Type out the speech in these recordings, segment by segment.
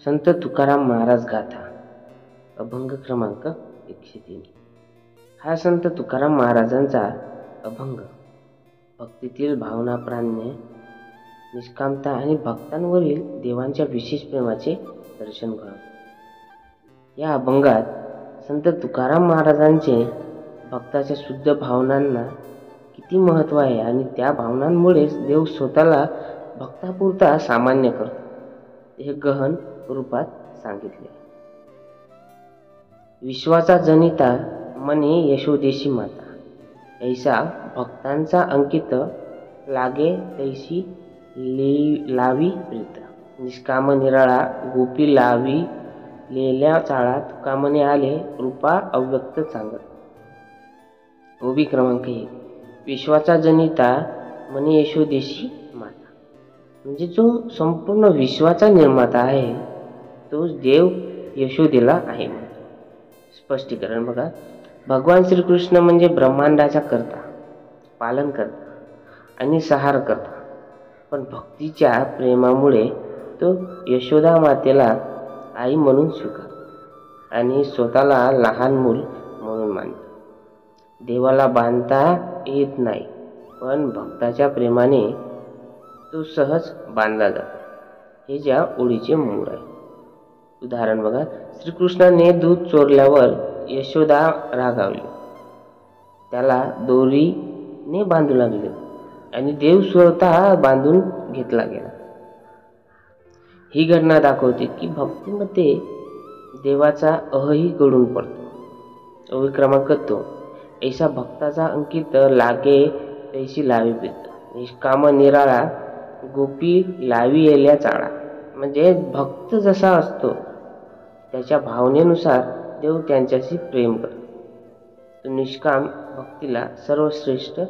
संत तुकाराम महाराज गाथा अभंग क्रमांक 103। हा संत तुकाराम महाराजांचा अभंग भक्तीतील भावना, प्राण्य, निष्कामता आणि भक्तांवरील देवांच्या विशेष प्रेमाचे दर्शन घडवतो। या अभंगात संत तुकाराम महाराजांचे भक्ताच्या शुद्ध भावनांना किती महत्त्व आहे आणि त्या भावनांमुळेच देव स्वतःला भक्तापुरता सामान्य करतो हे गहन रूपात सांगितले। विश्वाचा जनिता म्हणे यशोदेशी माता, ऐसा भक्तांचा अंकित लागे तैसी लावी प्रीत। निष्काम निराळा गोपी लावी लेल्या चाळा, तुका म्हणे आले रूपा अव्यक्त चांगल। ओबी क्रमांक 1। विश्वाचा जनिता म्हणे यशोदेशी माता, म्हणजे जो संपूर्ण विश्वाचा निर्माता आहे तो देव यशोदेला आहे। स्पष्टीकरण बघा, भगवान श्रीकृष्ण म्हणजे ब्रह्मांडाचा करता, पालन करता आणि संहार करता, पण भक्तीच्या प्रेमामुळे तो यशोदा मातेला आई म्हणून स्वीकारतो आणि स्वतःला लहान मूल म्हणून मानतो। देवाला बांधता येत नाही, पण भक्ताच्या प्रेमाने तो सहज बांधला जातो, हे ज्या ओळीचे मूळ आहे। उदाहरण बघा, श्रीकृष्णाने दूध चोरल्यावर यशोदा रागावली, त्याला दोरीने बांधू लागले आणि देव स्वतः बांधून घेतला गेला। ही घटना दाखवते की भक्तीमध्ये देवाचा अहही गळून पडतो। ओवी क्रमांक 2। ऐसा भक्ताचा अंकित लागे तैसी लावी प्रीत। निष्काम निराळा गोपी लावी येल्या चाळा, म्हणजे भक्त जसा असतो त्याच्या भावनेनुसार देव त्यांच्याशी प्रेम करतो। तो निष्काम भक्तीला सर्वश्रेष्ठ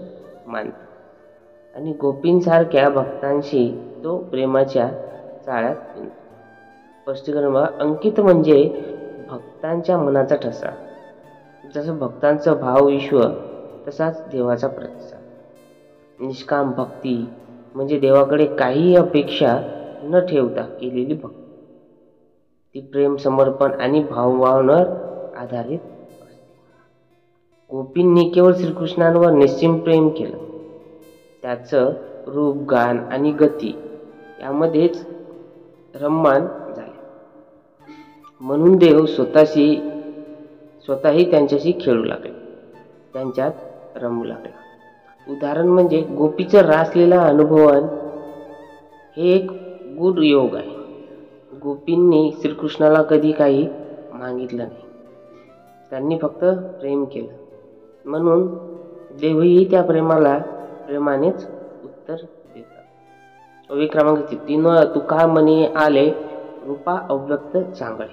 मानतो आणि गोपींसारख्या भक्तांशी तो प्रेमाच्या चाळ्यात विणतो। स्पष्टीकरण बघा, अंकित म्हणजे भक्तांच्या मनाचा ठसा, जसं भक्तांचं भाव विश्व तसाच देवाचा प्रतिसाद। निष्काम भक्ती म्हणजे देवाकडे काही अपेक्षा न ठेवता केलेली भक्ती, ती प्रेम, समर्पण आणि भावभावनावर आधारित असते। गोपींनी केवळ श्रीकृष्णांवर निश्चिम प्रेम केलं, त्याचं रूप, गान आणि गती यामध्येच रममाण झाले, म्हणून देव स्वतःही त्यांच्याशी खेळू लागले, त्यांच्यात रमू लागला। उदाहरण म्हणजे गोपीचं रासलीला अनुभवन हे एक गूढ योग आहे। गोपींनी श्रीकृष्णाला कधी काही मागितलं नाही, त्यांनी फक्त प्रेम केलं, म्हणून देवही त्या प्रेमानेच उत्तर देतात। ओवी क्रमांक 3। तुका म्हणे आले रूपा अव्यक्त चांगळे,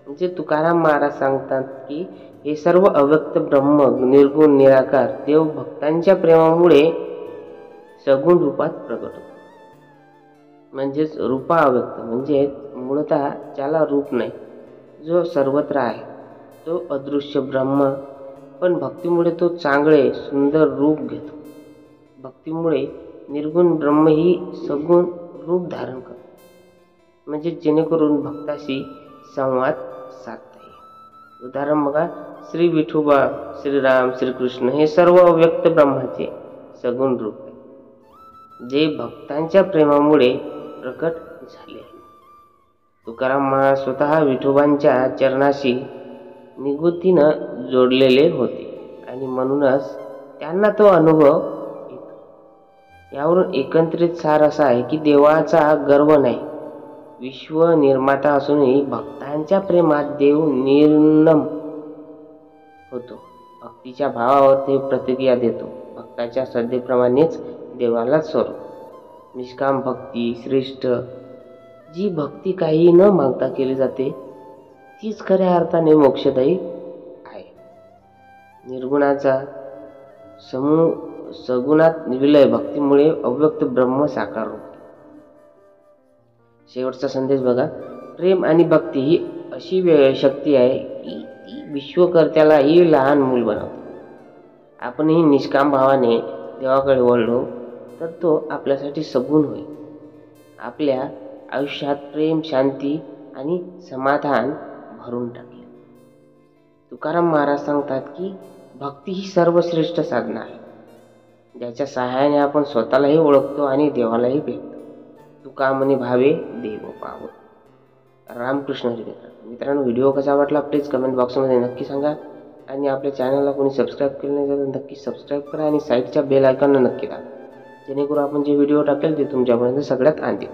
म्हणजे तुकाराम महाराज सांगतात की हे सर्व अव्यक्त ब्रह्म, निर्गुण, निराकार देव भक्तांच्या प्रेमामुळे सगुण रूपात प्रगट होतो। म्हणजेच रूपा अव्यक्त म्हणजे मूळतः ज्याला रूप नाही, जो सर्वत्र आहे, तो अदृश्य ब्रह्म, पण भक्तीमुळे तो चांगले सुंदर रूप घेतो। भक्तीमुळे निर्गुण ब्रह्म ही सगुण रूप धारण करतो, म्हणजे जेणेकरून भक्ताशी संवाद साधता येईल। उदाहरण बघा, श्री विठोबा, श्रीराम, श्रीकृष्ण हे सर्व अव्यक्त ब्रह्माचे सगुण रूप आहे, जे भक्तांच्या प्रेमामुळे प्रकट झाले आहे। तुकाराम महाराज स्वतः विठोबांच्या चरणाशी निगुतीनं जोडलेले होते आणि म्हणूनच त्यांना तो अनुभव येतो। यावरून एकत्रित सार असा आहे की देवाचा गर्व नाही, विश्व निर्माता असूनही भक्तांच्या प्रेमात देव निर्मम होतो। भक्तीच्या भावावर ते प्रतिक्रिया देतो, भक्ताच्या श्रद्धेप्रमाणेच देवाला स्वरूप। निष्काम भक्ती श्रेष्ठ, जी भक्ती काही न मागता केली जाते तीच खऱ्या अर्थाने मोक्षदायी आहे। निर्गुणाचा सगुणात विलय भक्तीमुळे अव्यक्त ब्रह्म साकार होते। शेवटचा संदेश बघा, प्रेम आणि भक्ती ही अशी शक्ती आहे की ती विश्वकर्त्यालाही लहान मूल बनवते। आपणही निष्काम भावाने देवाकडे वळलो तर तो आपल्यासाठी सगुण होईल। आपल्या आयुष्यात प्रेम, शांती आणि समाधान भरून टाकले. तुकाराम महाराज सांगतात की भक्ती ही सर्वश्रेष्ठ साधना आहे, ज्याच्या सहाय्याने आपण स्वतःलाही ओळखतो आणि देवालाही भेटतो. तुका म्हणे भावे देव पाव. रामकृष्ण हरी. मित्रांनो, व्हिडिओ कसा वाटला प्लीज कमेंट बॉक्समध्ये नक्की सांगा. आणि आपल्या चॅनलला कोणी सबस्क्राईब केलं नाही तर नक्की सबस्क्राईब करा आणि साईडच्या बेल आयकॉनला नक्की दाबा, जेणेकरून आपण जे व्हिडिओ टाकेल ते तुमच्यापर्यंत सगळ्यात आधी.